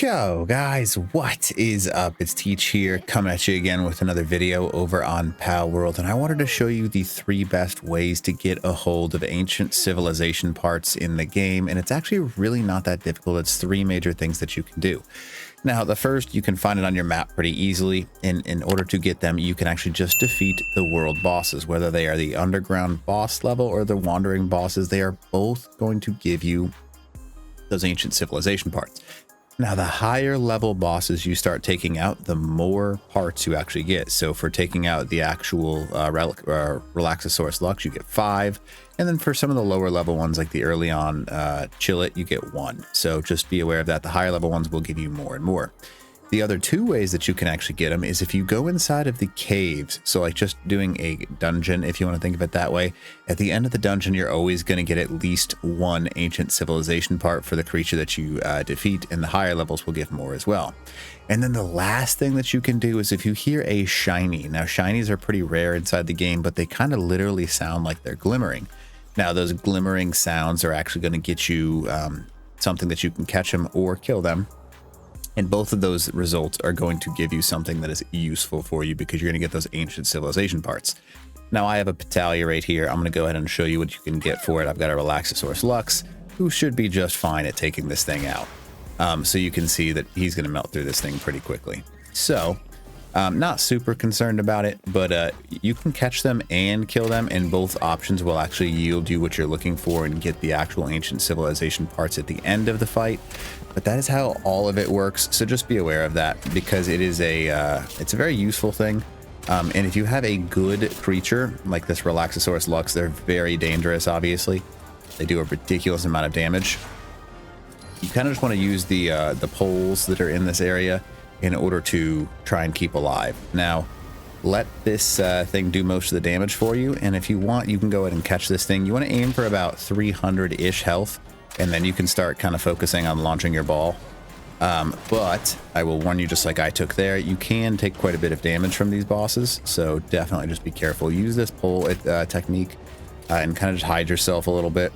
Yo guys, what is up? It's Teach here, coming at you again with another video over on PALWORLD, and I wanted to show you the 3 best ways to get a hold of ancient civilization parts in the game, and it's actually really not that difficult. It's 3 major things that you can do. Now, the first, you can find it on your map pretty easily, and in order to get them, you can actually just defeat the world bosses, whether they are the underground boss level or the wandering bosses. They are both going to give you those ancient civilization parts. Now, the higher level bosses you start taking out, the more parts you actually get. So for taking out the actual Relaxosaurus Lux, you get 5. And then for some of the lower level ones, like the early on Chillet, you get 1. So just be aware of that. The higher level ones will give you more and more. The other 2 ways that you can actually get them is if you go inside of the caves. So like just doing a dungeon, if you want to think of it that way. At the end of the dungeon, you're always going to get at least 1 ancient civilization part for the creature that you defeat, and the higher levels will give more as well. And then the last thing that you can do is if you hear a shiny. Now, shinies are pretty rare inside the game, but they kind of literally sound like they're glimmering. Now, those glimmering sounds are actually going to get you something that you can catch them or kill them. And both of those results are going to give you something that is useful for you because you're going to get those ancient civilization parts. Now, I have a Petalia right here. I'm going to go ahead and show you what you can get for it. I've got a Relaxosaurus Lux, who should be just fine at taking this thing out. So you can see that he's going to melt through this thing pretty quickly. So, not super concerned about it, but you can catch them and kill them, and both options will actually yield you what you're looking for and get the actual ancient civilization parts at the end of the fight. But that is how all of it works, so just be aware of that because it is it's a very useful thing. And if you have a good creature like this Relaxosaurus Lux, they're very dangerous. Obviously, they do a ridiculous amount of damage. You kind of just want to use the poles that are in this area in order to try and keep alive. Now, let this thing do most of the damage for you, and if you want, you can go ahead and catch this thing. You want to aim for about 300-ish health, and then you can start kind of focusing on launching your ball. But I will warn you, just like I took there, you can take quite a bit of damage from these bosses, so definitely just be careful. Use this pole technique and kind of just hide yourself a little bit.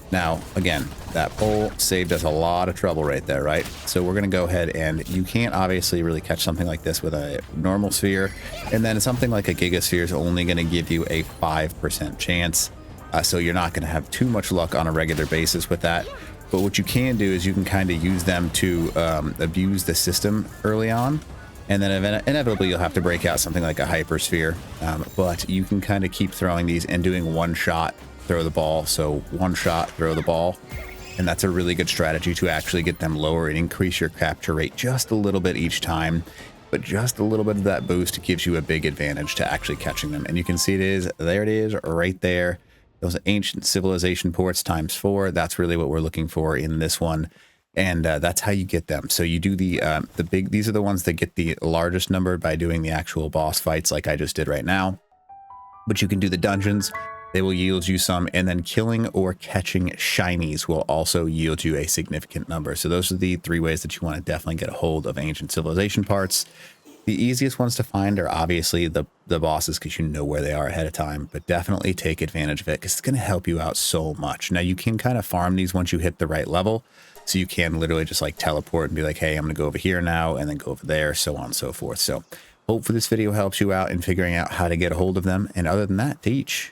Now, again, that pole saved us a lot of trouble right there, right? So we're going to go ahead, and you can't obviously really catch something like this with a normal sphere. And then something like a Gigasphere is only going to give you a 5% chance. So you're not going to have too much luck on a regular basis with that. But what you can do is you can kind of use them to abuse the system early on. And then inevitably you'll have to break out something like a Hypersphere. But you can kind of keep throwing these and doing one shot, throw the ball. So one shot, throw the ball. And that's a really good strategy to actually get them lower and increase your capture rate just a little bit each time. But just a little bit of that boost gives you a big advantage to actually catching them. And you can see it is right there. Those ancient civilization ports times 4. That's really what we're looking for in this one. And that's how you get them. So you do the big, these are the ones that get the largest number by doing the actual boss fights like I just did right now. But you can do the dungeons. They will yield you some, and then killing or catching shinies will also yield you a significant number. So those are the 3 ways that you want to definitely get a hold of ancient civilization parts. The easiest ones to find are obviously the bosses because you know where they are ahead of time, but definitely take advantage of it because it's going to help you out so much. Now, you can kind of farm these once you hit the right level, so you can literally just like teleport and be like, hey, I'm going to go over here now and then go over there, so on and so forth. So hopefully this video helps you out in figuring out how to get a hold of them. And other than that, teach.